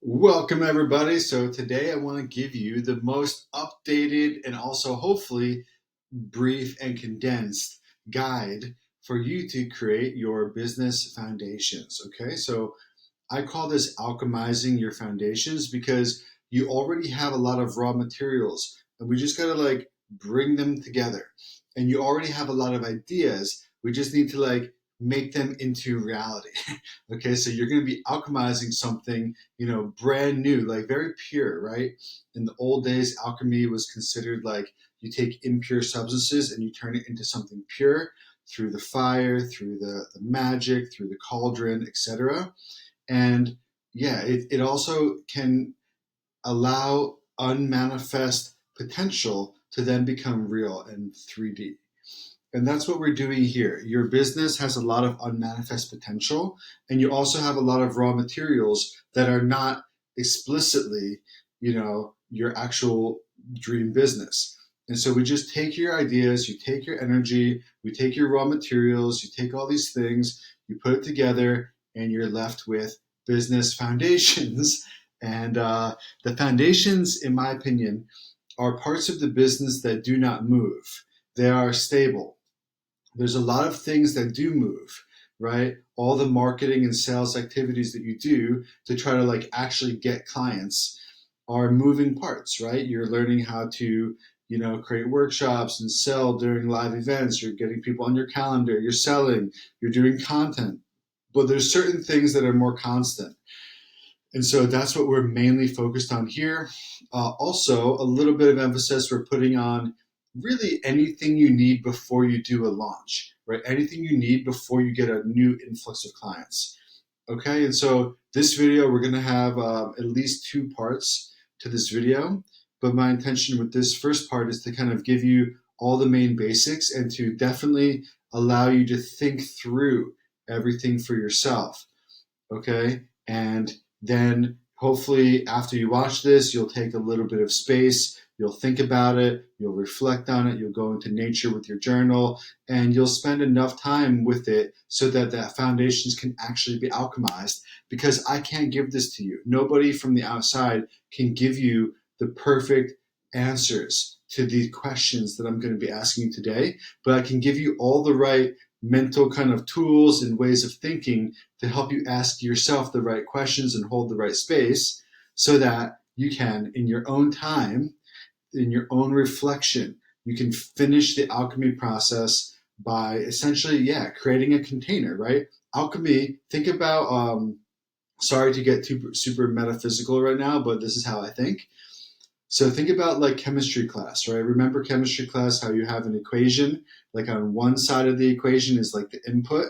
Welcome, everybody. So, today I want to give you the most updated and also hopefully brief and condensed guide for you to create your business foundations. Okay, so I call this alchemizing your foundations because you already have a lot of raw materials and we just got to bring them together. And you already have a lot of ideas. We just need to make them into reality. Okay, so you're going to be alchemizing something, brand new, like very pure, right? In the old days, alchemy was considered like you take impure substances and you turn it into something pure through the fire, through the magic, through the cauldron, etc. And yeah, it also can allow unmanifest potential to then become real in 3D. And that's what we're doing here. Your business has a lot of unmanifest potential, and you also have a lot of raw materials that are not explicitly, your actual dream business. And so we just take your ideas, you take your energy, we take your raw materials, you take all these things, you put it together, and you're left with business foundations. And the foundations, in my opinion, are parts of the business that do not move. They are stable. There's a lot of things that do move, right? All the marketing and sales activities that you do to try to actually get clients are moving parts, right? You're learning how to, create workshops and sell during live events. You're getting people on your calendar. You're selling. You're doing content. But there's certain things that are more constant. And so that's what we're mainly focused on here. Also, a little bit of emphasis we're putting on really anything you need before you do a launch, right? Anything you need before you get a new influx of clients. Okay, and so this video, we're going to have at least two parts to this video. But my intention with this first part is to kind of give you all the main basics and to definitely allow you to think through everything for yourself. Okay, and then hopefully after you watch this, you'll take a little bit of space, you'll think about it, you'll reflect on it, you'll go into nature with your journal, and you'll spend enough time with it so that the foundations can actually be alchemized. Because I can't give this to you. Nobody from the outside can give you the perfect answers to the questions that I'm going to be asking you today, but I can give you all the right mental kind of tools and ways of thinking to help you ask yourself the right questions and hold the right space so that you can, in your own time, in your own reflection, you can finish the alchemy process by essentially, creating a container, right? Alchemy, think about, sorry to get too super metaphysical right now, but this is how I think. So think about chemistry class, right? Remember chemistry class, how you have an equation, like on one side of the equation is like the input,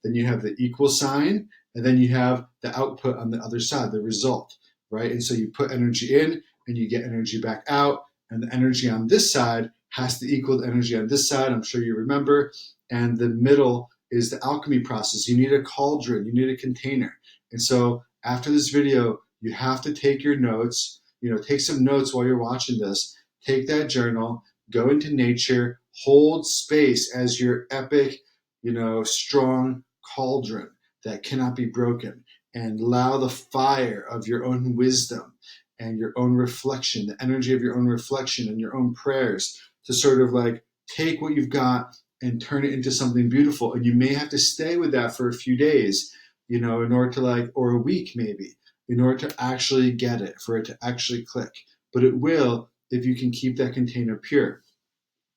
then you have the equal sign, and then you have the output on the other side, the result, right? And so you put energy in and you get energy back out, and the energy on this side has to equal the energy on this side. I'm sure you remember. And the middle is the alchemy process. You need a cauldron, you need a container. And so after this video, you have to take your notes, take some notes while you're watching this. Take that journal, go into nature, hold space as your epic, strong cauldron that cannot be broken, and allow the fire of your own wisdom and your own reflection, the energy of your own reflection and your own prayers to sort of take what you've got and turn it into something beautiful. And you may have to stay with that for a few days, in order to or a week maybe, in order to actually get it, for it to actually click. But it will if you can keep that container pure.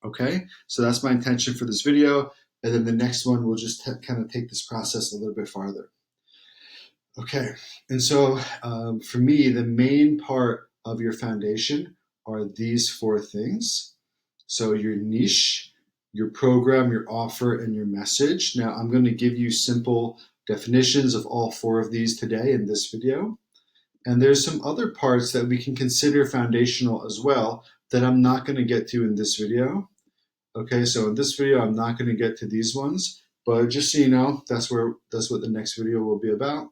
Okay, so that's my intention for this video. And then the next one, we'll just kind of take this process a little bit farther. Okay, and so for me, the main part of your foundation are these four things. So your niche, your program, your offer, and your message. Now I'm going to give you simple definitions of all four of these today in this video. And there's some other parts that we can consider foundational as well that I'm not going to get to in this video. Okay, so in this video, I'm not going to get to these ones, but just so you know, that's what the next video will be about.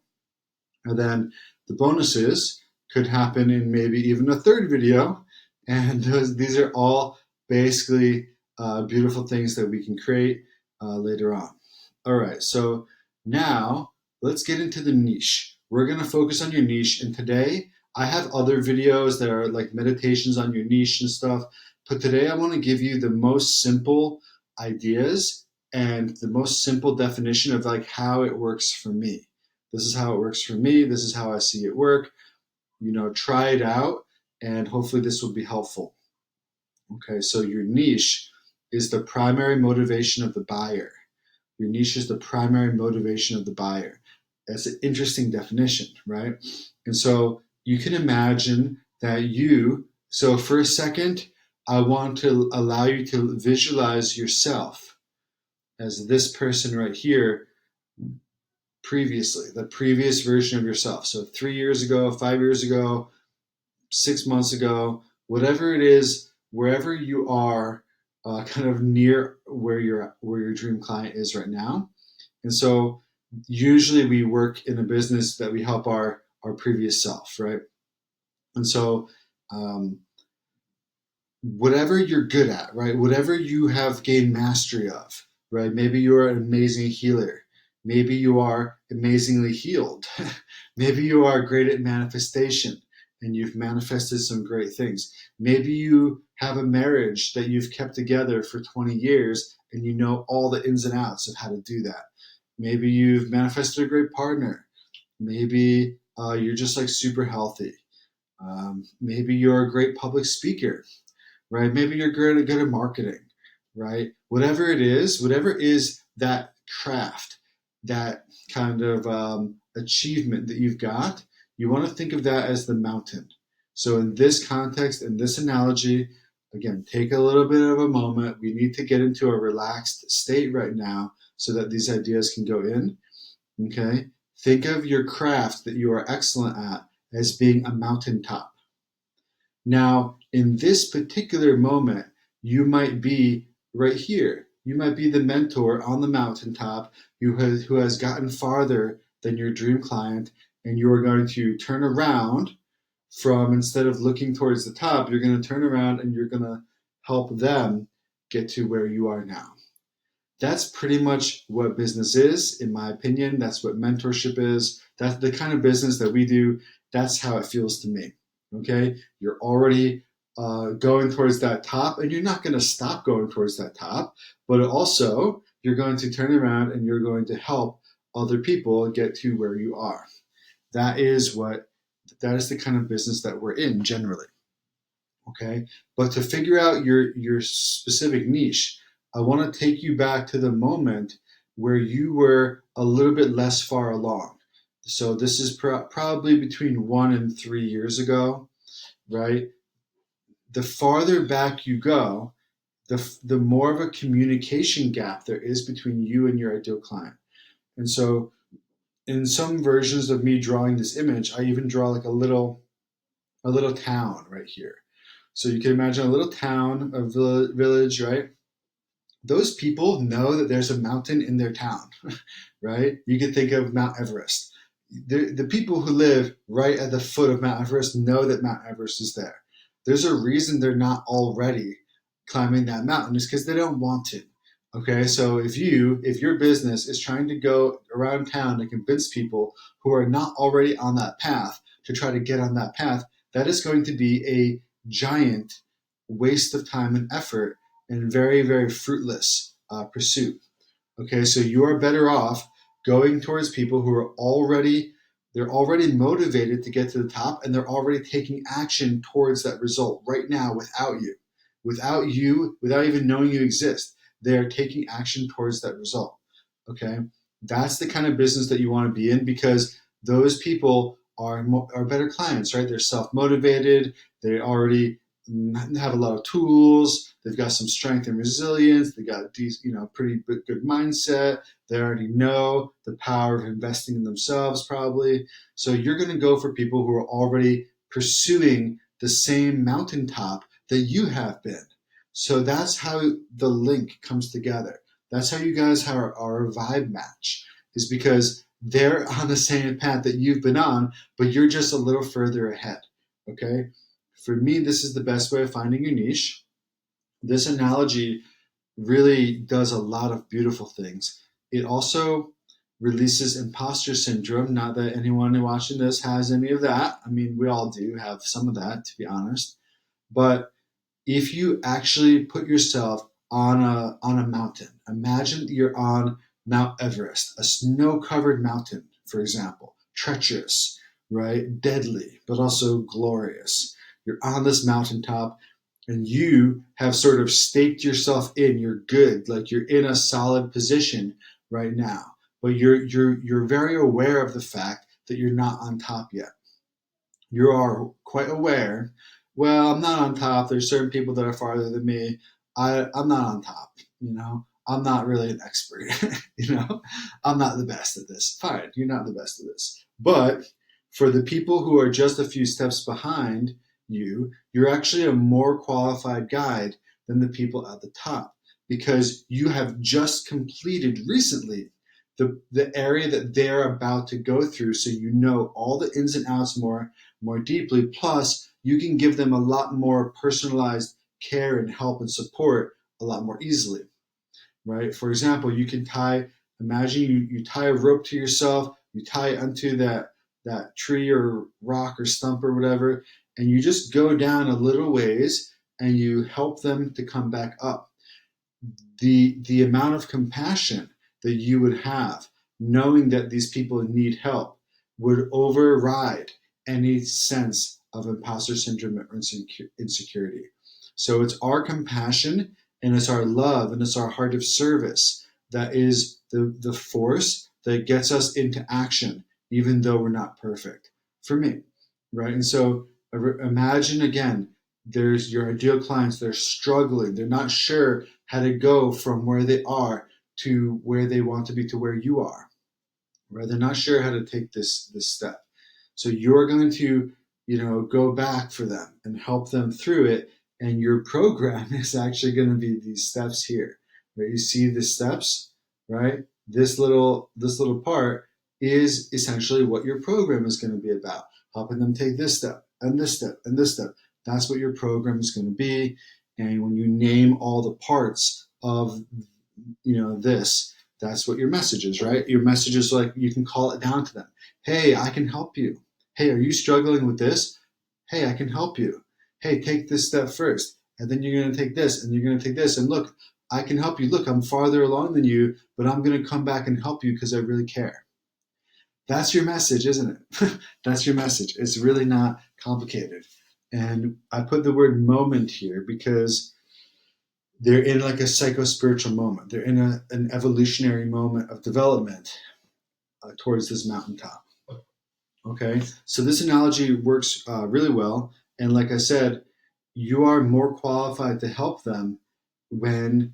And then the bonuses could happen in maybe even a third video. And these are all basically beautiful things that we can create later on. All right, so now let's get into the niche. we're going to focus on your niche. And today I have other videos that are like meditations on your niche and stuff. But today I want to give you the most simple ideas and the most simple definition of like how it works for me. This is how it works for me. This is how I see it work. Try it out and hopefully this will be helpful. Okay, so your niche is the primary motivation of the buyer. Your niche is the primary motivation of the buyer. That's an interesting definition, right? And so you can imagine that so for a second, I want to allow you to visualize yourself as this person right here previously, the previous version of yourself. So 3 years ago, 5 years ago, 6 months ago, whatever it is, wherever you are, kind of near where your dream client is right now. And so usually we work in a business that we help our previous self, right? And so whatever you're good at, right? Whatever you have gained mastery of, right? Maybe you're an amazing healer. Maybe you are amazingly healed. Maybe you are great at manifestation and you've manifested some great things. Maybe you have a marriage that you've kept together for 20 years and you know all the ins and outs of how to do that. Maybe you've manifested a great partner. Maybe you're just like super healthy. Maybe you're a great public speaker, right? Maybe you're good at marketing, right? Whatever it is, whatever is that craft, that kind of achievement that you've got, you want to think of that as the mountain. So in this context, in this analogy, again, take a little bit of a moment. We need to get into a relaxed state right now so that these ideas can go in. Okay? Think of your craft that you are excellent at as being a mountaintop. Now, in this particular moment, you might be right here. You might be the mentor on the mountaintop who has gotten farther than your dream client, and you are going to turn around from, instead of looking towards the top, you're going to turn around and you're going to help them get to where you are now. That's pretty much what business is, in my opinion. That's what mentorship is. That's the kind of business that we do. That's how it feels to me. Okay? You're already going towards that top, and you're not going to stop going towards that top, but also you're going to turn around and you're going to help other people get to where you are. That is the kind of business that we're in generally. Okay? But to figure out your specific niche, I want to take you back to the moment where you were a little bit less far along. So this is probably between 1 and 3 years ago, right? The farther back you go, the more of a communication gap there is between you and your ideal client. And so in some versions of me drawing this image, I even draw like a little town right here. So you can imagine a little town, a village, right? Those people know that there's a mountain in their town, right? You could think of Mount Everest. The people who live right at the foot of Mount Everest know that Mount Everest is there. There's a reason they're not already climbing that mountain. It's because they don't want to. Okay, so if your business is trying to go around town to convince people who are not already on that path to try to get on that path, that is going to be a giant waste of time and effort and very, very fruitless pursuit. Okay, so you are better off going towards people who are already motivated to get to the top, and they're already taking action towards that result right now without even knowing you exist. They are taking action towards that result. Okay, that's the kind of business that you want to be in, because those people are better clients, right? They're self-motivated. They already have a lot of tools. They've got some strength and resilience. They got pretty good mindset. They already know the power of investing in themselves, probably. So you're going to go for people who are already pursuing the same mountaintop that you have been. So that's how the link comes together. That's how you guys are a vibe match, is because they're on the same path that you've been on, but you're just a little further ahead. Okay? For me, this is the best way of finding your niche. This analogy really does a lot of beautiful things. It also releases imposter syndrome. Not that anyone watching this has any of that. I mean, we all do have some of that, to be honest. But if you actually put yourself on a mountain, imagine that you're on Mount Everest, a snow-covered mountain, for example, treacherous, right? Deadly, but also glorious. You're on this mountaintop and you have sort of staked yourself in. You're good, like you're in a solid position right now. But you're very aware of the fact that you're not on top yet. You are quite aware. Well, I'm not on top. There's certain people that are farther than me. I'm not on top. I'm not really an expert. I'm not the best at this. Fine, you're not the best at this. But for the people who are just a few steps behind you, you're actually a more qualified guide than the people at the top because you have just completed recently the area that they're about to go through. So you know all the ins and outs more deeply. Plus, you can give them a lot more personalized care and help and support a lot more easily, right? For example, you can imagine you tie a rope to yourself, you tie it onto that tree or rock or stump or whatever, and you just go down a little ways and you help them to come back up. The amount of compassion that you would have knowing that these people need help would override any sense of imposter syndrome or insecurity. So it's our compassion and it's our love and it's our heart of service that is the force that gets us into action, even though we're not perfect. For me, right? And so imagine again, there's your ideal clients, they're struggling, they're not sure how to go from where they are to where they want to be to where you are, right? They're not sure how to take this step. So you're going to, go back for them and help them through it. And your program is actually going to be these steps here, right? You see the steps, right? This little part is essentially what your program is going to be about, helping them take this step and this step and this step. That's what your program is going to be. And when you name all the parts of, this, that's what your message is, right? Your message is like, you can call it down to them. Hey, I can help you. Hey, are you struggling with this? Hey, I can help you. Hey, take this step first. And then you're going to take this and you're going to take this. And look, I can help you. Look, I'm farther along than you, but I'm going to come back and help you because I really care. That's your message, isn't it? That's your message. It's really not complicated. And I put the word moment here because they're in like a psycho-spiritual moment. They're in an evolutionary moment of development towards this mountaintop. Okay, so this analogy works really well. And like I said, you are more qualified to help them when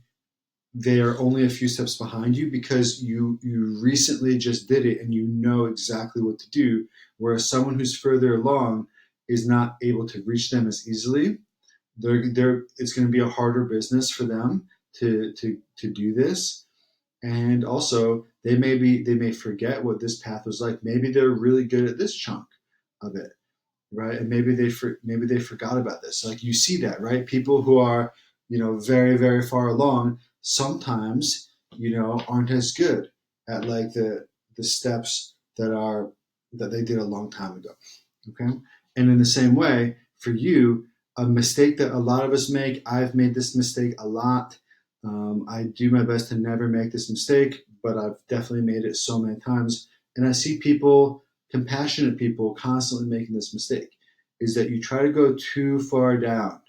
they are only a few steps behind you because you recently just did it and you know exactly what to do. Whereas someone who's further along is not able to reach them as easily. It's going to be a harder business for them to do this. And also they may forget what this path was like. Maybe they're really good at this chunk of it, right? And maybe they forgot about this. Like you see that, right? People who are very very far along sometimes aren't as good at like the steps that they did a long time ago. Okay, and in the same way for you, a mistake that a lot of us make. I've made this mistake a lot. I do my best to never make this mistake, but I've definitely made it so many times. And I see people, compassionate people, constantly making this mistake, is that you try to go too far down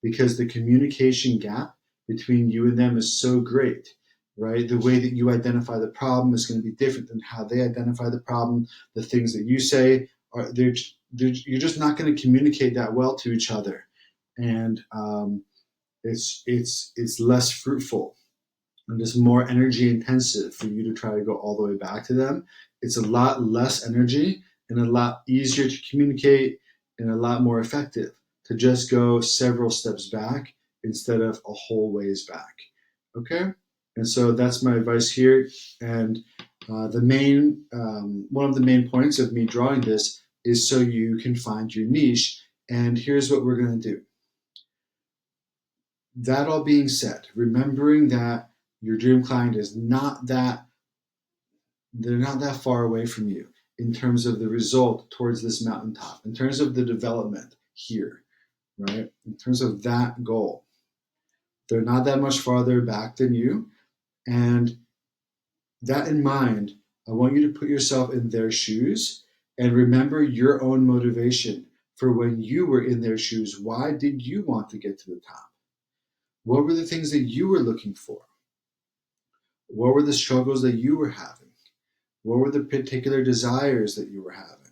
because the communication gap between you and them is so great, right? The way that you identify the problem is going to be different than how they identify the problem. The things that you say you're just not going to communicate that well to each other, and it's less fruitful and it's more energy intensive for you to try to go all the way back to them. It's a lot less energy and a lot easier to communicate and a lot more effective to just go several steps back instead of a whole ways back. Okay? And so that's my advice here. And one of the main points of me drawing this is so you can find your niche. And here's what we're going to do. That all being said, remembering that your dream client is not that they're not that far away from you in terms of the result towards this mountaintop, in terms of the development here, right? In terms of that goal, they're not that much farther back than you. And that in mind, I want you to put yourself in their shoes and remember your own motivation for when you were in their shoes. Why did you want to get to the top? What were the things that you were looking for? What were the struggles that you were having? What were the particular desires that you were having?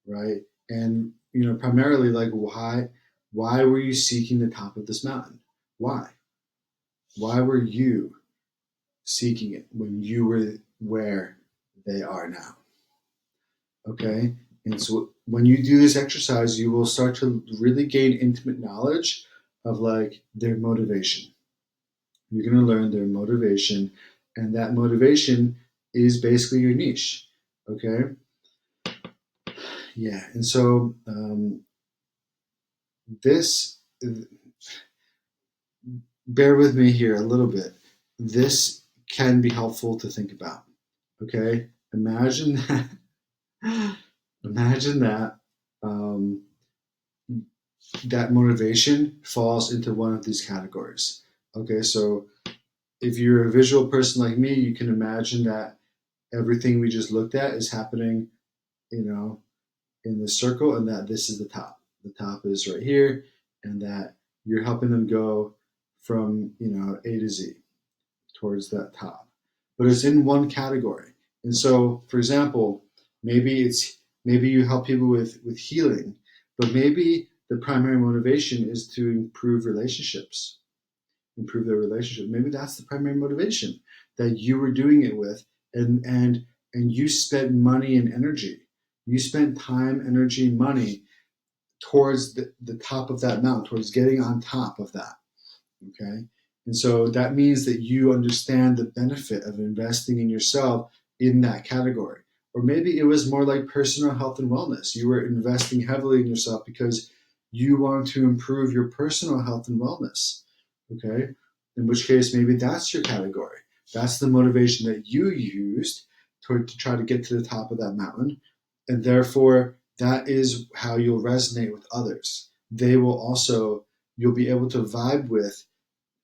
Right? And primarily, like, why were you seeking the top of this mountain? Why were you seeking it when you were where they are now? Okay. And so when you do this exercise, you will start to really gain intimate knowledge of like their motivation. You're going to learn their motivation, and that motivation is basically your niche. Okay. Yeah. And so this, bear with me here a little bit. This can be helpful to think about. Okay. Imagine that. Imagine that that motivation falls into one of these categories. Okay, so if you're a visual person like me, you can imagine that everything we just looked at is happening, in this circle, and that this is the top. The top is right here, and that you're helping them go from, A to Z towards that top. But it's in one category. And so, for example, maybe you help people with healing, but maybe the primary motivation is to improve relationships, improve their relationship. Maybe that's the primary motivation that you were doing it with, and you spent money and energy. You spent time, energy, money towards the top of that mountain, towards getting on top of that. Okay. And so that means that you understand the benefit of investing in yourself in that category. Or maybe it was more like personal health and wellness. You were investing heavily in yourself because you want to improve your personal health and wellness. Okay. In which case, maybe that's your category. That's the motivation that you used to try to get to the top of that mountain. And therefore, that is how you'll resonate with others. You'll be able to vibe with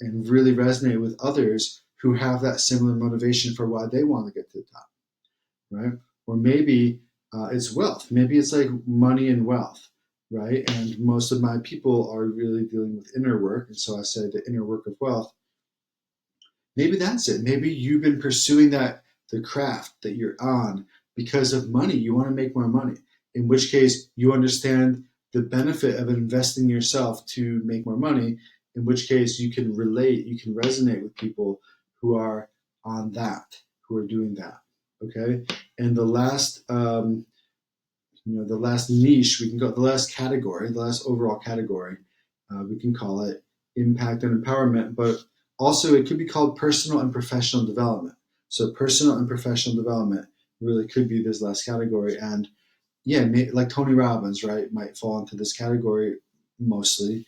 and really resonate with others who have that similar motivation for why they want to get to the top, right? Or maybe it's wealth. Maybe it's like money and wealth, right? And most of my people are really dealing with inner work. And so I said the inner work of wealth. Maybe that's it. Maybe you've been pursuing the craft that you're on because of money. You want to make more money, in which case you understand the benefit of investing in yourself to make more money, in which case you can relate, you can resonate with people who are on that, who are doing that. Okay. And the last, the last niche, we can go, the last category, the last overall category, we can call it impact and empowerment, but also it could be called personal and professional development. So personal and professional development really could be this last category. And yeah, like Tony Robbins, right, might fall into this category mostly.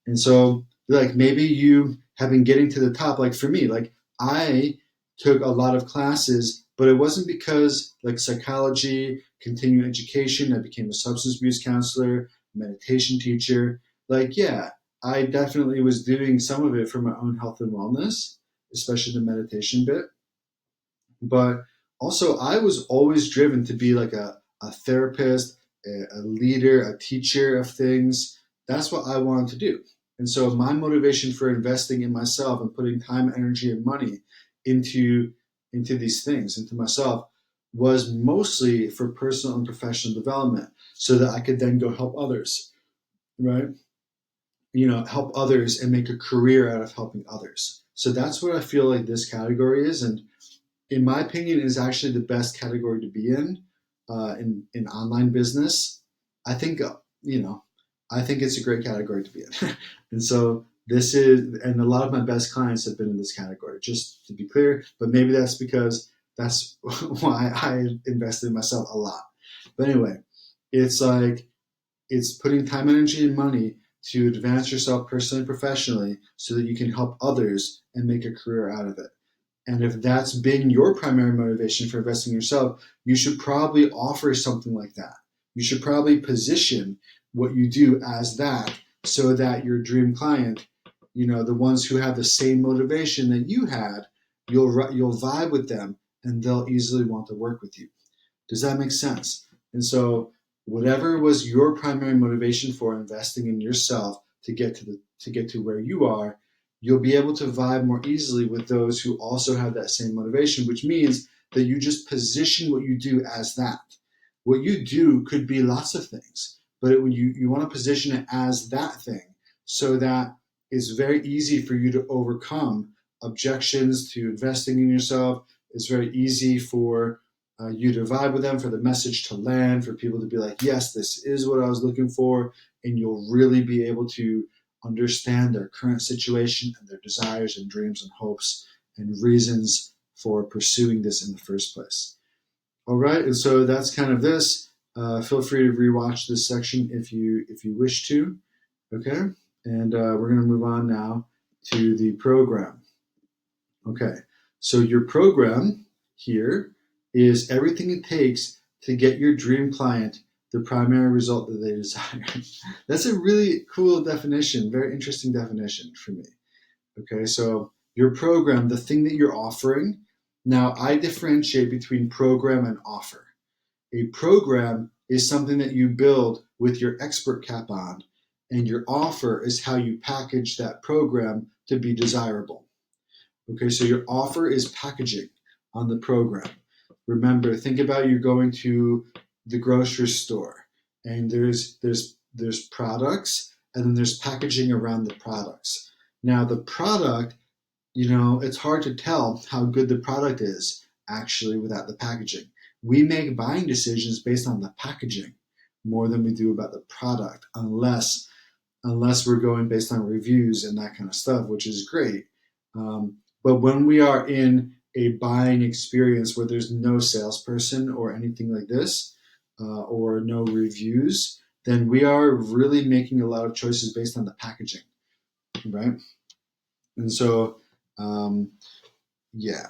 And so, like, maybe you have been getting to the top. Like for me, like I took a lot of classes, but it wasn't because like psychology, continuing education. I became a substance abuse counselor, meditation teacher. Like, yeah, I definitely was doing some of it for my own health and wellness, especially the meditation bit. But also, I was always driven to be like a therapist, a leader, a teacher of things. That's what I wanted to do. And so my motivation for investing in myself and putting time, energy, and money into these things, into myself, was mostly for personal and professional development so that I could then go help others, right? Help others and make a career out of helping others. So that's what I feel like this category is. And in my opinion, is actually the best category to be in online business. I think I think it's a great category to be in, and so and a lot of my best clients have been in this category. Just to be clear, but maybe that's because that's why I invested in myself a lot. But anyway, it's like it's putting time, energy, and money to advance yourself personally and professionally, so that you can help others and make a career out of it. And if that's been your primary motivation for investing in yourself, you should probably offer something like that. You should probably position what you do as that, so that your dream client, the ones who have the same motivation that you had, you'll vibe with them and they'll easily want to work with you. Does that make sense? And so whatever was your primary motivation for investing in yourself to get to where you are, you'll be able to vibe more easily with those who also have that same motivation, which means that you just position what you do as that. What you do could be lots of things, but you want to position it as that thing, so that it's very easy for you to overcome objections to investing in yourself. It's very easy for you to vibe with them, for the message to land, for people to be like, yes, this is what I was looking for. And you'll really be able to understand their current situation and their desires and dreams and hopes and reasons for pursuing this in the first place. All right, and so that's kind of this. Feel free to rewatch this section if you wish to. Okay, and we're going to move on now to the program. Okay, so your program here is everything it takes to get your dream client the primary result that they desire. That's a really cool definition, very interesting definition for me. Okay, so your program, the thing that you're offering. Now, I differentiate between program and offer. A program is something that you build with your expert cap on, and your offer is how you package that program to be desirable. Okay, so your offer is packaging on the program. Remember, think about you going to the grocery store, and there's products, and then there's packaging around the products. Now, the product, it's hard to tell how good the product is actually without the packaging. We make buying decisions based on the packaging more than we do about the product, unless we're going based on reviews and that kind of stuff, which is great. But when we are in a buying experience where there's no salesperson or anything like this, or no reviews, then we are really making a lot of choices based on the packaging, right? And so, yeah.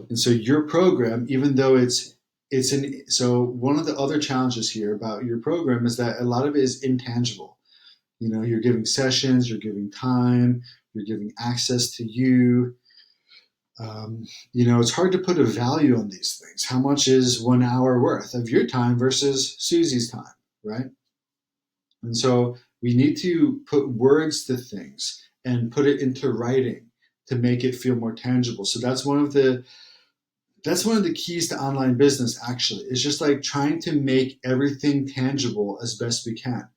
And so your program, even though so one of the other challenges here about your program is that a lot of it is intangible. You're giving sessions, you're giving time, you're giving access to you. It's hard to put a value on these things. How much is 1 hour worth of your time versus Susie's time, right? And so we need to put words to things and put it into writing to make it feel more tangible. So that's one of the keys to online business, actually. It's just like trying to make everything tangible as best we can.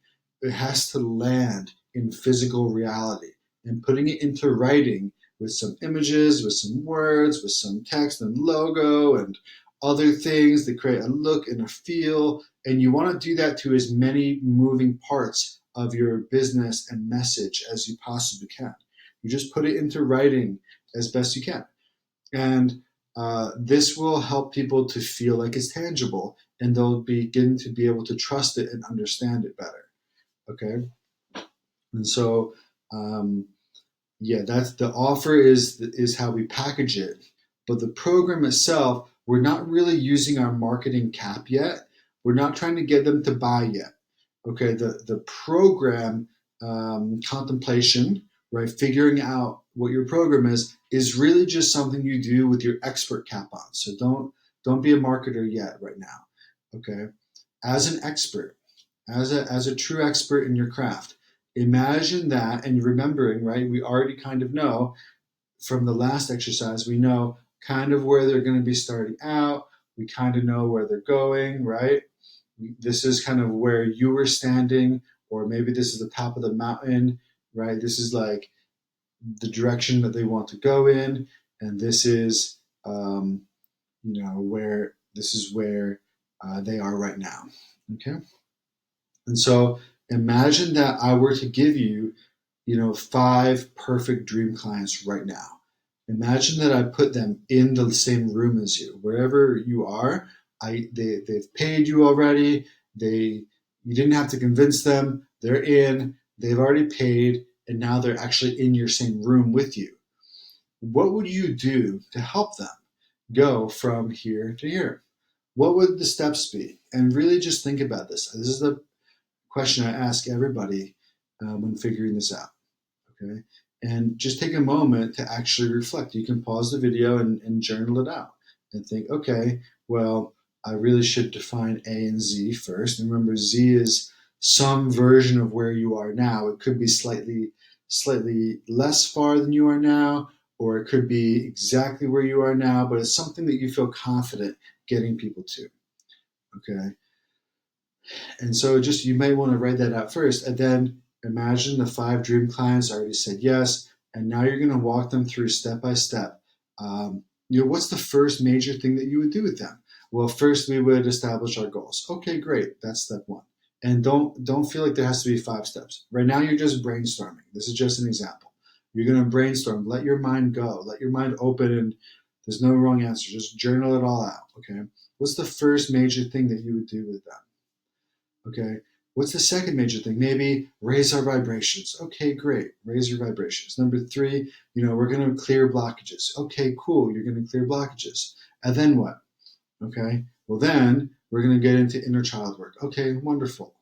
It has to land in physical reality, and putting it into writing with some images, with some words, with some text and logo and other things that create a look and a feel. And you want to do that to as many moving parts of your business and message as you possibly can. You just put it into writing as best you can. And this will help people to feel like it's tangible, and they'll begin to be able to trust it and understand it better. Okay? And so, that's the offer is how we package it. But the program itself, we're not really using our marketing cap yet. We're not trying to get them to buy yet. Okay, the program contemplation, right? Figuring out what your program is really just something you do with your expert cap on. So don't be a marketer yet right now. Okay, as an expert, as a true expert in your craft, imagine that, and remembering, right? We already kind of know from the last exercise, we know kind of where they're going to be starting out. We kind of know where they're going, right? This is kind of where you were standing, or maybe this is the top of the mountain, right? This is like the direction that they want to go in, and this is, where they are right now. Okay, and so imagine that I were to give you, 5 perfect dream clients right now. Imagine that I put them in the same room as you, wherever you are. They've paid you already. You didn't have to convince them. They're in. They've already paid, and now they're actually in your same room with you. what would you do to help them go from here to here? What would the steps be? And really just think about this. This is the question I ask everybody when figuring this out. Okay. And just take a moment to actually reflect. You can pause the video and journal it out and think, okay, well, I really should define A and Z first. And remember, Z is some version of where you are now. It could be slightly less far than you are now, or it could be exactly where you are now, but it's something that you feel confident getting people to. Okay. And so just you may want to write that out first, and then imagine the 5 dream clients already said yes, and now you're going to walk them through step by step. What's the first major thing that you would do with them? Well, first we would establish our goals. Okay, great. That's step one. And don't feel like there has to be 5 steps. Right now you're just brainstorming. This is just an example. You're going to brainstorm. Let your mind go. Let your mind open, and there's no wrong answer. Just journal it all out. Okay. What's the first major thing that you would do with them? Okay. What's the second major thing? Maybe raise our vibrations. Okay, great. Raise your vibrations. Number 3, we're going to clear blockages. Okay, cool. You're going to clear blockages. And then what? Okay. Well, then we're going to get into inner child work. Okay, wonderful.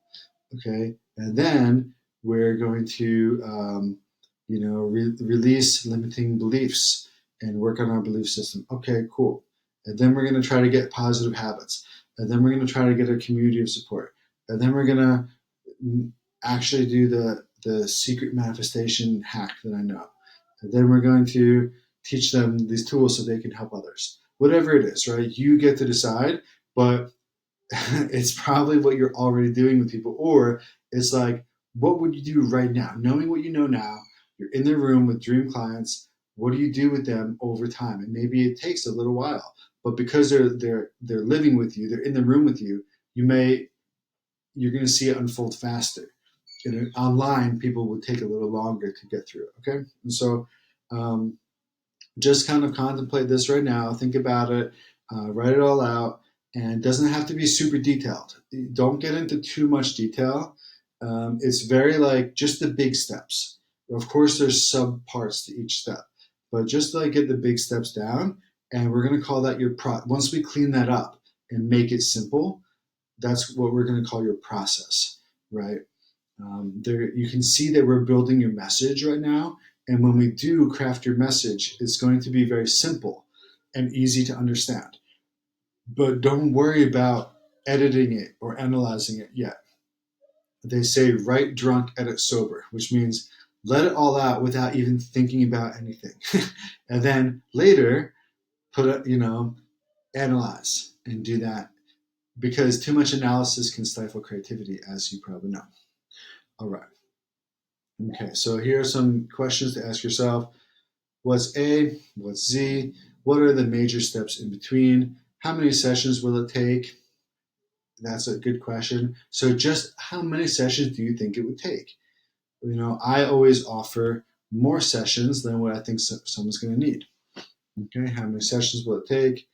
Okay. And then we're going to, release limiting beliefs and work on our belief system. Okay, cool. And then we're going to try to get positive habits. And then we're going to try to get a community of support. And then we're going to actually do the secret manifestation hack that I know. And then we're going to teach them these tools so they can help others. Whatever it is, right? You get to decide, but it's probably what you're already doing with people. Or it's like, what would you do right now? Knowing what you know now, you're in the room with dream clients. What do you do with them over time? And maybe it takes a little while, but because they're living with you, they're in the room with you, you're going to see it unfold faster. And online, people would take a little longer to get through it. Okay, and so just kind of contemplate this right now. Think about it, write it all out, and it doesn't have to be super detailed. Don't get into too much detail. It's very like just the big steps. Of course, there's sub parts to each step, but just like get the big steps down, and we're going to call that your Once we clean that up and make it simple, that's what we're going to call your process, right? There, you can see that we're building your message right now. And when we do craft your message, it's going to be very simple and easy to understand. But don't worry about editing it or analyzing it yet. They say write drunk, edit sober, which means let it all out without even thinking about anything. And then later, analyze and do that, because too much analysis can stifle creativity, as you probably know. All right. Okay, so here are some questions to ask yourself. What's A? What's Z? What are the major steps in between? How many sessions will it take? That's a good question. So just how many sessions do you think it would take? I always offer more sessions than what I think someone's going to need. Okay, how many sessions will it take?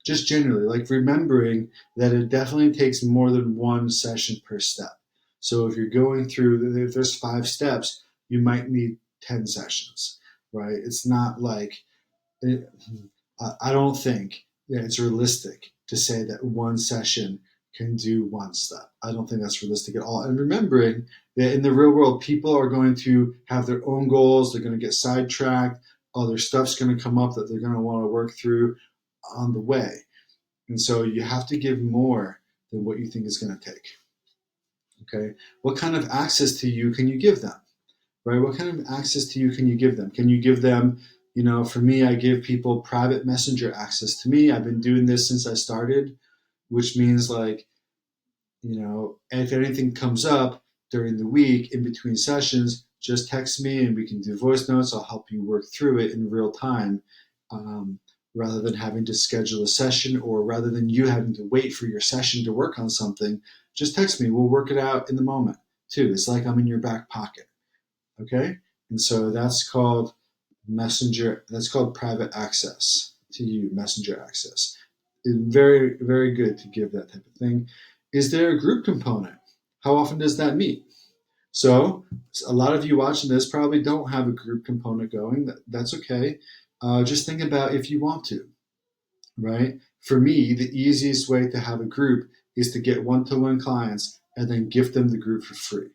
Just generally, like remembering that it definitely takes more than one session per step. So if you're going through, if there's 5 steps, you might need 10 sessions, right? It's not like, I don't think that it's realistic to say that one session can do one step. I don't think that's realistic at all. And remembering that in the real world, people are going to have their own goals. They're going to get sidetracked. Other stuff's going to come up that they're going to want to work through on the way. And so you have to give more than what you think is going to take. Okay. What kind of access to you can you give them? Right? What kind of access to you can you give them? Can you give them, for me, I give people private messenger access to me. I've been doing this since I started, which means like, if anything comes up during the week in between sessions, just text me and we can do voice notes. I'll help you work through it in real time, rather than having to schedule a session, or rather than you having to wait for your session to work on something. Just text me. We'll work it out in the moment too. It's like I'm in your back pocket. Okay? And so that's called messenger. That's called private access to you, messenger access. It's very, very good to give that type of thing. Is there a group component? How often does that meet? So a lot of you watching this probably don't have a group component going. That's okay. Just think about if you want to, right? For me, the easiest way to have a group is to get one-to-one clients and then gift them the group for free.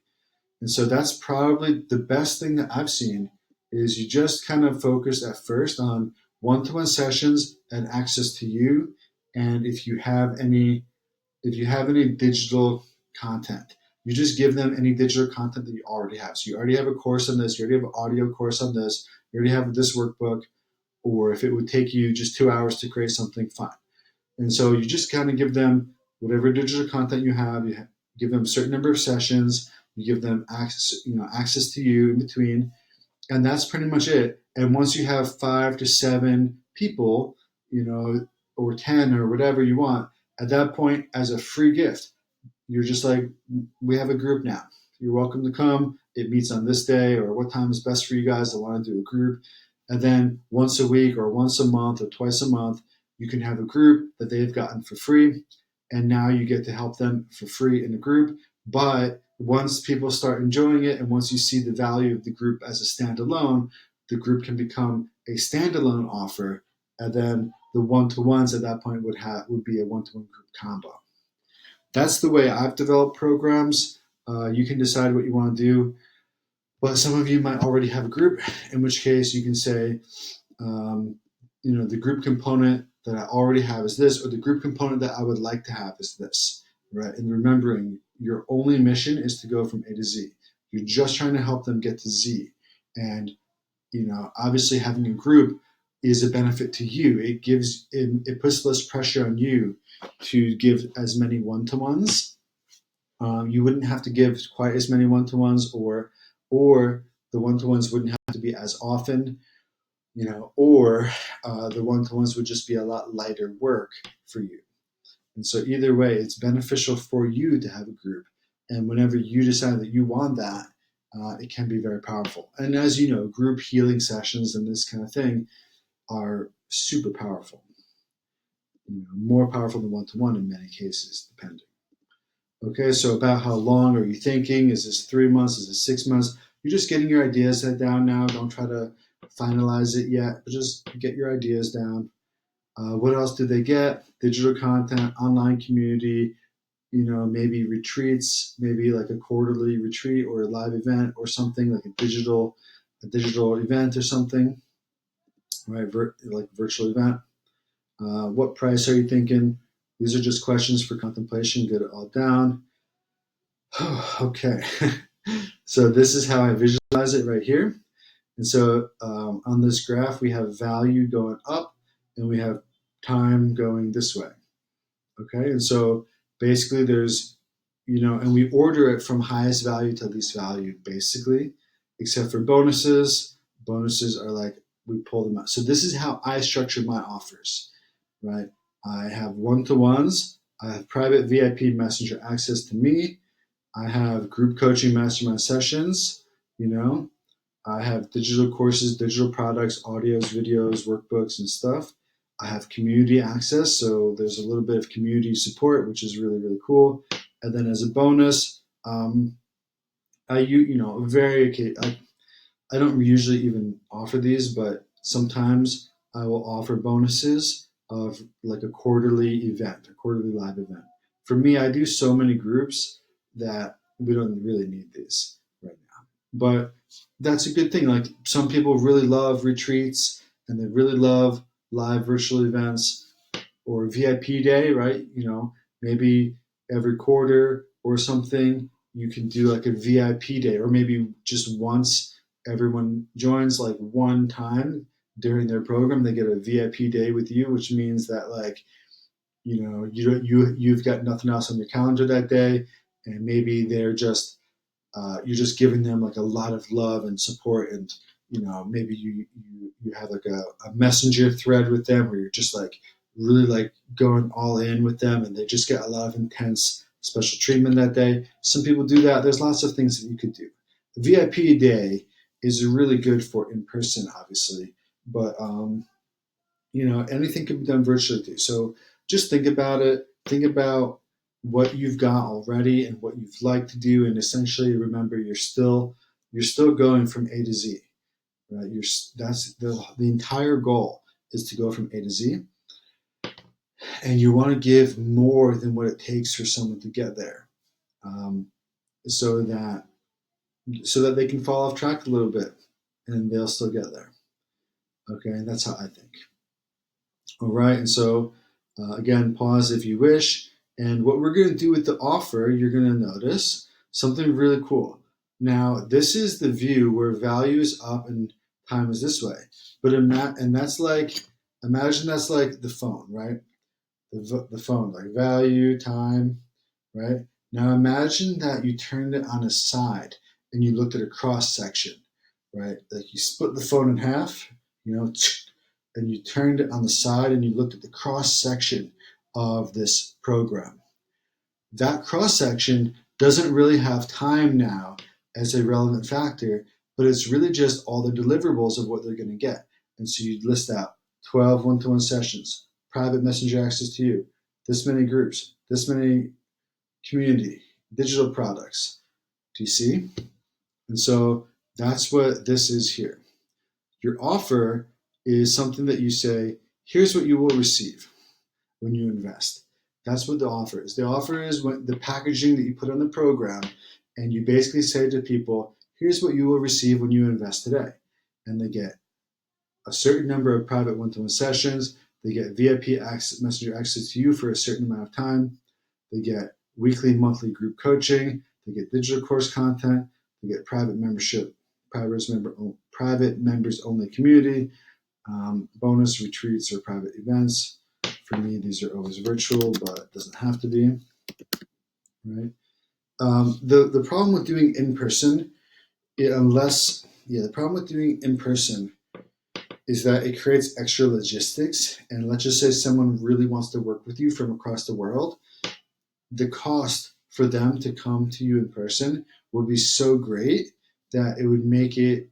And so that's probably the best thing that I've seen is you just kind of focus at first on one-to-one sessions and access to you. And if you have any digital content, you just give them any digital content that you already have. So you already have a course on this, you already have an audio course on this, you already have this workbook, or if it would take you just 2 hours to create something, fine. And so you just kind of give them whatever digital content you have. Give them a certain number of sessions. You give them access to you in between, and that's pretty much it. And once you have 5 to 7 people, or 10 or whatever you want, at that point, as a free gift, you're just like, we have a group now. You're welcome to come. It meets on this day, or what time is best for you guys to want to do a group. And then once a week or once a month or twice a month, you can have a group that they've gotten for free. And now you get to help them for free in the group. But once people start enjoying it and once you see the value of the group as a standalone, the group can become a standalone offer. And then the one-to-ones at that point would be a one-to-one group combo. That's the way I've developed programs. You can decide what you want to do, but some of you might already have a group, in which case you can say, the group component that I already have is this, or the group component that I would like to have is this, right? And remembering your only mission is to go from A to Z. You're just trying to help them get to Z. And, obviously having a group is a benefit to you. It puts less pressure on you to give as many one-to-ones. You wouldn't have to give quite as many one-to-ones, or the one-to-ones wouldn't have to be as often, or the one-to-ones would just be a lot lighter work for you. And so either way, it's beneficial for you to have a group. And whenever you decide that you want that, it can be very powerful. And as you know, group healing sessions and this kind of thing are super powerful. More powerful than one-to-one in many cases, depending. Okay, so about how long are you thinking? Is this 3 months? Is it 6 months? You're just getting your ideas down now. Don't try to finalize it yet, but just get your ideas down. What else do they get? Digital content, online community, maybe retreats, maybe like a quarterly retreat or a live event or something like a digital event or something, right? Like virtual event. What price are you thinking? These are just questions for contemplation. Get it all down. Okay. So this is how I visualize it right here. And so on this graph, we have value going up and we have time going this way. Okay. And so basically there's, and we order it from highest value to least value, basically, except for bonuses. Bonuses are like, we pull them out. So this is how I structure my offers, right? I have one-to-ones. I have private VIP messenger access to me. I have group coaching mastermind sessions, I have digital courses, digital products, audios, videos, workbooks, and stuff. I have community access, so there's a little bit of community support, which is really, really cool. And then as a bonus, I don't usually even offer these, but sometimes I will offer bonuses of like a quarterly event, a quarterly live event. For me, I do so many groups that we don't really need these right now. But that's a good thing. Like some people really love retreats and they really love live virtual events or VIP day, right? Maybe every quarter or something, you can do like a VIP day, or maybe just once everyone joins like one time during their program, they get a VIP day with you, which means that like, you've got nothing else on your calendar that day, and maybe you're just giving them like a lot of love and support, and maybe you have like a messenger thread with them where you're just like really like going all in with them, and they just get a lot of intense special treatment that day. Some people do that. There's lots of things that you could do. The VIP day is really good for in person, obviously, but anything can be done virtually too. So just think about it. Think about what you've got already and what you've liked to do, and essentially remember you're still going from A to Z, right? That's the entire goal is to go from A to Z, and you want to give more than what it takes for someone to get there, um, so that they can fall off track a little bit and they'll still get there. Okay, and that's how I think. All right, and so again, pause if you wish. And what we're going to do with the offer, you're going to notice something really cool. Now, this is the view where value is up and time is this way. But and that's like, imagine that's like the phone, right? The phone, like value, time, right? Now imagine that you turned it on its side and you looked at a cross section, right? Like you split the phone in half, you know, and you turned it on the side and you looked at the cross section of this program. That cross section doesn't really have time now as a relevant factor, but it's really just all the deliverables of what they're going to get. And so you list out 12 one-to-one sessions, private messenger access to you, this many groups, this many community, digital products. Do you see? And so that's what this is here. Your offer is something that you say, here's what you will receive when you invest. That's what the offer is. The offer is the packaging that you put on the program, and you basically say to people, here's what you will receive when you invest today. And they get a certain number of private one-to-one sessions. They get VIP messenger access to you for a certain amount of time. They get weekly, monthly group coaching. They get digital course content. They get private membership, private members only community, bonus retreats or private events. For me, these are always virtual, but it doesn't have to be, right? The problem with doing in person, the problem with doing in person is that it creates extra logistics. And let's just say someone really wants to work with you from across the world. The cost for them to come to you in person would be so great that it would make it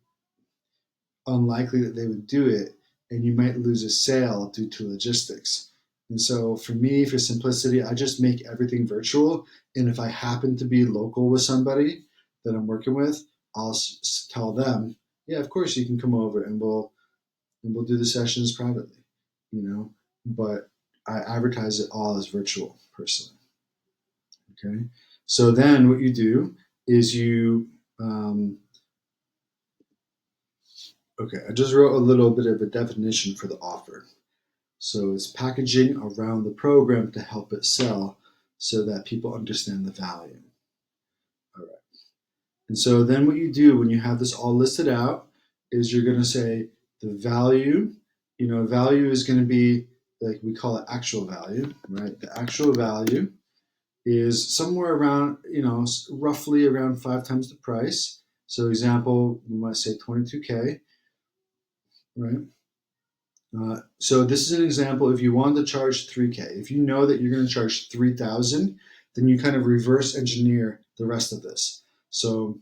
unlikely that they would do it, and you might lose a sale due to logistics. And so for me, for simplicity, I just make everything virtual. And if I happen to be local with somebody that I'm working with, I'll tell them, yeah, of course you can come over and we'll do the sessions privately, you know. But I advertise it all as virtual personally. Okay. So then what you do is okay, I just wrote a little bit of a definition for the offer. So it's packaging around the program to help it sell so that people understand the value. All right. And so then what you do when you have this all listed out is you're going to say the value, value is going to be like we call it actual value, right? The actual value is somewhere around, roughly around 5 times the price. So example, we might say 22K, right? So this is an example. If you want to charge 3K, if you know that you're going to charge 3,000, then you kind of reverse engineer the rest of this. So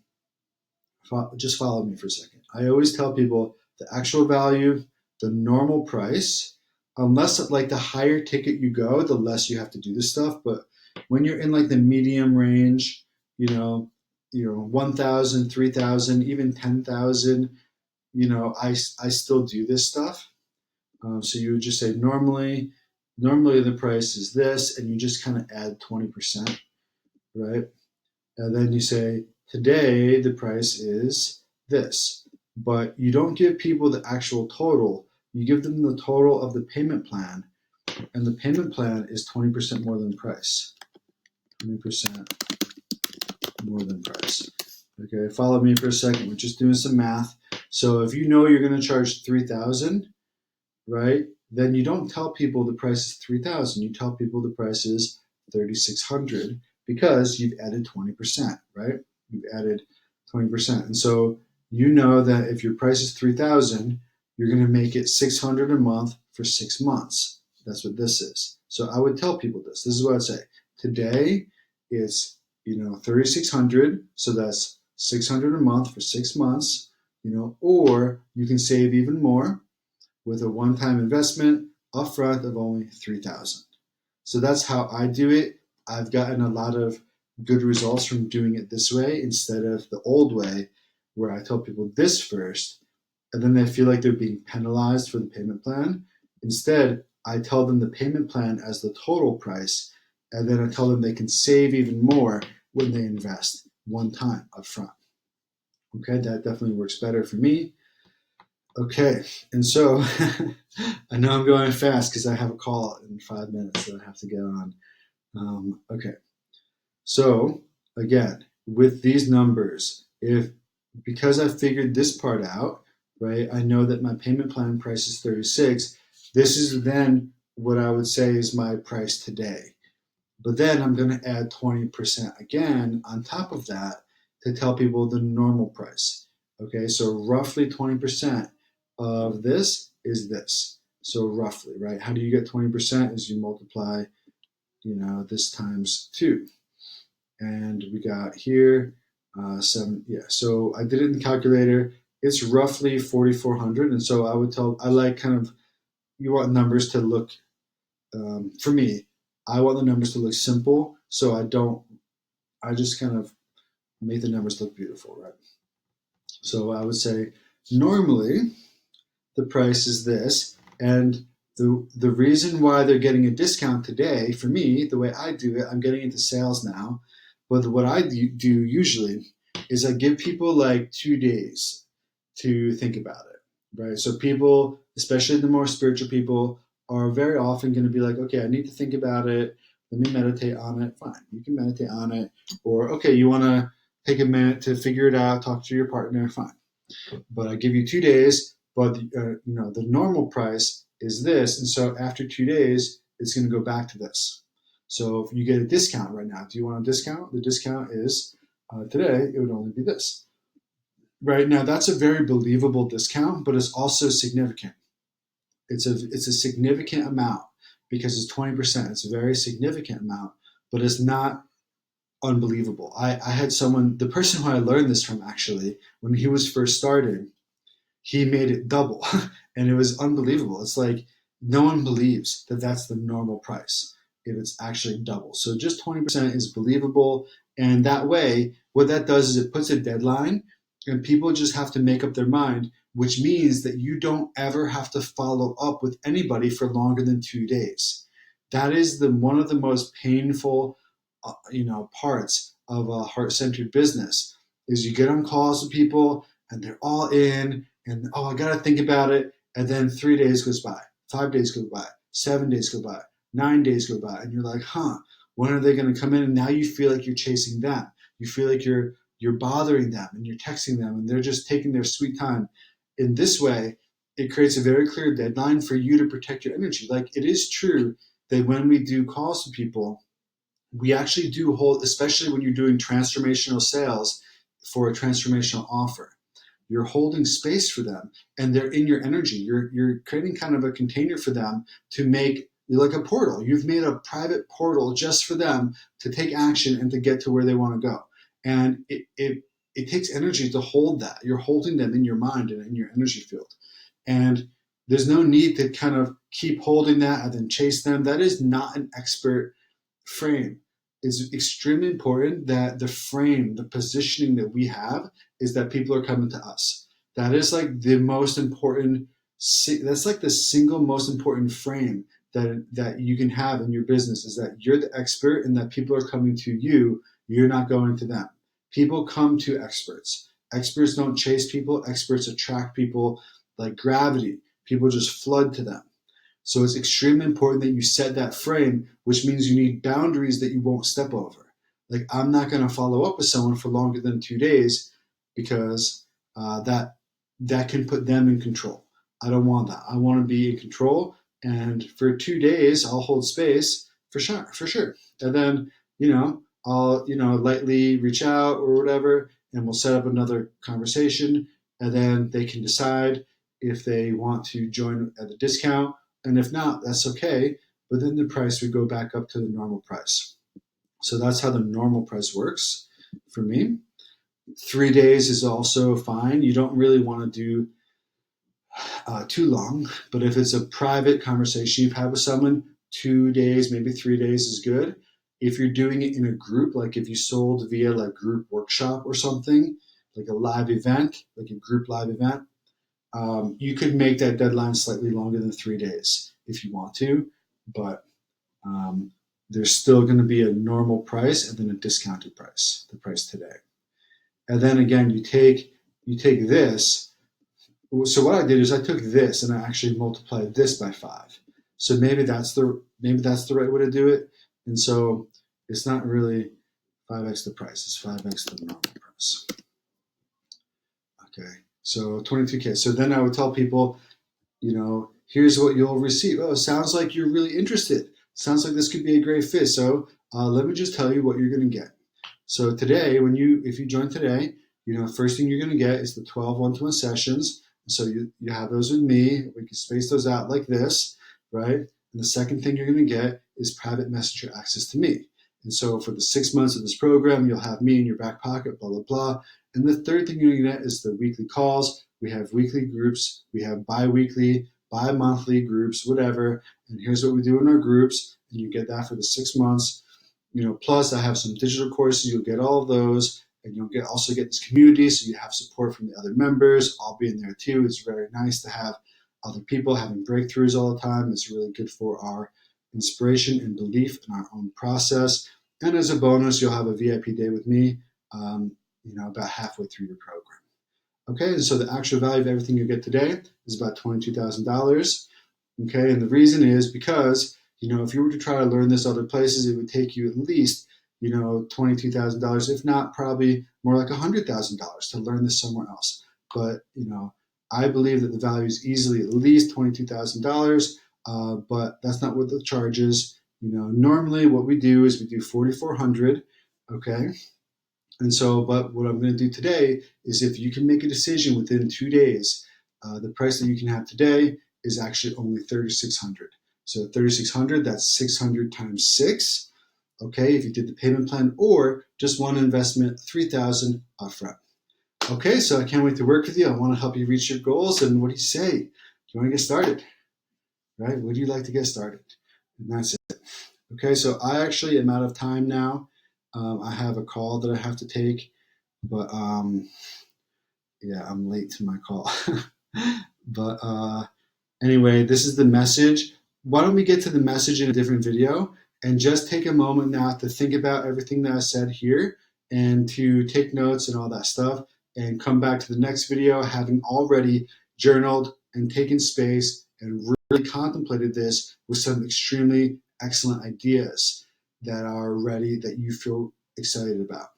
just follow me for a second. I always tell people the actual value, the normal price, unless like the higher ticket you go, the less you have to do this stuff. But when you're in like the medium range, 1,000, 3,000, even 10,000, I still do this stuff. So you would just say normally the price is this, and you just kind of add 20%, right? And then you say today the price is this, but you don't give people the actual total. You give them the total of the payment plan, and the payment plan is 20% more than price. 20% more than price. Okay, follow me for a second. We're just doing some math. So if you know you're going to charge 3,000, right? Then you don't tell people the price is 3,000. You tell people the price is 3,600 because you've added 20%, right? You've added 20%. And so you know that if your price is 3,000, you're going to make it 600 a month for 6 months. That's what this is. So I would tell people this. This is what I'd say. Today it's 3,600, so that's 600 a month for 6 months, or you can save even more with a one-time investment upfront of only 3,000. So that's how I do it. I've gotten a lot of good results from doing it this way instead of the old way where I tell people this first and then they feel like they're being penalized for the payment plan. Instead, I tell them the payment plan as the total price, and then I tell them they can save even more when they invest one time up front. Okay, that definitely works better for me. Okay, and so I know I'm going fast because I have a call in 5 minutes that I have to get on. Okay, so again, with these numbers, if because I figured this part out, right, I know that my payment plan price is 36. This is then what I would say is my price today. But then I'm going to add 20% again on top of that to tell people the normal price. Okay, so roughly 20% of this is this. So roughly, right? How do you get 20%? Is you multiply, this times 2. And we got here 7. Yeah, so I did it in the calculator. It's roughly 4,400. And so I like kind of, you want numbers to look, for me, I want the numbers to look simple. So I just kind of make the numbers look beautiful, right? So I would say normally the price is this. And the reason why they're getting a discount today, for me, the way I do it, I'm getting into sales now. But what I do usually is I give people like 2 days to think about it, right? So people, especially the more spiritual people, are very often going to be like, okay, I need to think about it. Let me meditate on it. Fine, you can meditate on it. Or, okay, you want to take a minute to figure it out, talk to your partner. Fine. But I give you 2 days, but the normal price is this. And so after 2 days, it's going to go back to this. So if you get a discount right now, do you want a discount? The discount is today, it would only be this. Right now, that's a very believable discount, but it's also significant. It's a significant amount because it's 20%. It's a very significant amount, but it's not unbelievable. I had someone, the person who I learned this from actually, when he was first starting, he made it double and it was unbelievable. It's like no one believes that that's the normal price if it's actually double. So just 20% is believable. And that way, what that does is it puts a deadline and people just have to make up their mind, which means that you don't ever have to follow up with anybody for longer than 2 days. That is one of the most painful, parts of a heart-centered business is you get on calls with people and they're all in and, oh, I got to think about it. And then 3 days goes by, 5 days go by, 7 days go by, 9 days go by. And you're like, when are they going to come in? And now you feel like you're chasing them. You feel like you're bothering them and you're texting them and they're just taking their sweet time. In this way, it creates a very clear deadline for you to protect your energy. Like it is true that when we do calls to people, we actually do hold, especially when you're doing transformational sales for a transformational offer. You're holding space for them and they're in your energy. You're creating kind of a container for them to make like a portal. You've made a private portal just for them to take action and to get to where they want to go. And it takes energy to hold that. You're holding them in your mind and in your energy field. And there's no need to kind of keep holding that and then chase them. That is not an expert frame. It's extremely important that the frame, the positioning that we have is that people are coming to us. That is like the most important, that's like the single most important frame that you can have in your business is that you're the expert and that people are coming to you, you're not going to them. People come to experts. Experts don't chase people, experts attract people like gravity. People just flood to them. So it's extremely important that you set that frame, which means you need boundaries that you won't step over. Like I'm not going to follow up with someone for longer than 2 days because that can put them in control. I don't want that. I want to be in control. And for 2 days, I'll hold space for sure. And then, I'll, lightly reach out or whatever, and we'll set up another conversation. And then they can decide if they want to join at a discount. And if not, that's okay. But then the price would go back up to the normal price. So that's how the normal price works for me. 3 days is also fine. You don't really want to do too long, but if it's a private conversation you've had with someone, 2 days, maybe 3 days is good. If you're doing it in a group, like if you sold via like group workshop or something, like a live event, like a group live event, you could make that deadline slightly longer than 3 days if you want to, but um, there's still going to be a normal price and then a discounted price, the price today. And then again, you take this. So what I did is I took this and I actually multiplied this by 5. So maybe that's the right way to do it. And so it's not really 5x the price; it's 5x the normal price. Okay, so 22K. So then I would tell people, here's what you'll receive. Oh, sounds like you're really interested. Sounds like this could be a great fit. So let me just tell you what you're going to get. So today, if you join today, first thing you're going to get is the 12 one-to-one sessions. So you have those with me. We can space those out like this, right? And the second thing you're going to get is private messenger access to me. And so for the 6 months of this program, you'll have me in your back pocket, blah, blah, blah. And the third thing you're going to get is the weekly calls. We have weekly groups. We have bi-weekly, bi-monthly groups, whatever. And here's what we do in our groups. And you get that for the 6 months. Plus I have some digital courses. You'll get all of those. And you'll also get this community, so you have support from the other members. I'll be in there too. It's very nice to have other people having breakthroughs all the time. It's really good for our inspiration and belief in our own process. And as a bonus, you'll have a VIP day with me, about halfway through your program. Okay, and so the actual value of everything you get today is about $22,000. Okay, and the reason is because, if you were to try to learn this other places, it would take you at least $22,000, if not probably more like $100,000 to learn this somewhere else. But, I believe that the value is easily at least $22,000, but that's not what the charge is. Normally what we do is we do $4,400, okay? And so, but what I'm going to do today is if you can make a decision within 2 days, the price that you can have today is actually only $3,600. So $3,600, that's 600 times 6. Okay, if you did the payment plan or just one investment, $3,000 upfront. Okay, so I can't wait to work with you. I want to help you reach your goals. And what do you say? Do you want to get started? Right? Would you like to get started? And that's it. Okay, so I actually am out of time now. I have a call that I have to take, but yeah, I'm late to my call. But anyway, this is the message. Why don't we get to the message in a different video and just take a moment now to think about everything that I said here and to take notes and all that stuff and come back to the next video having already journaled and taken space and really contemplated this with some extremely excellent ideas that are ready that you feel excited about.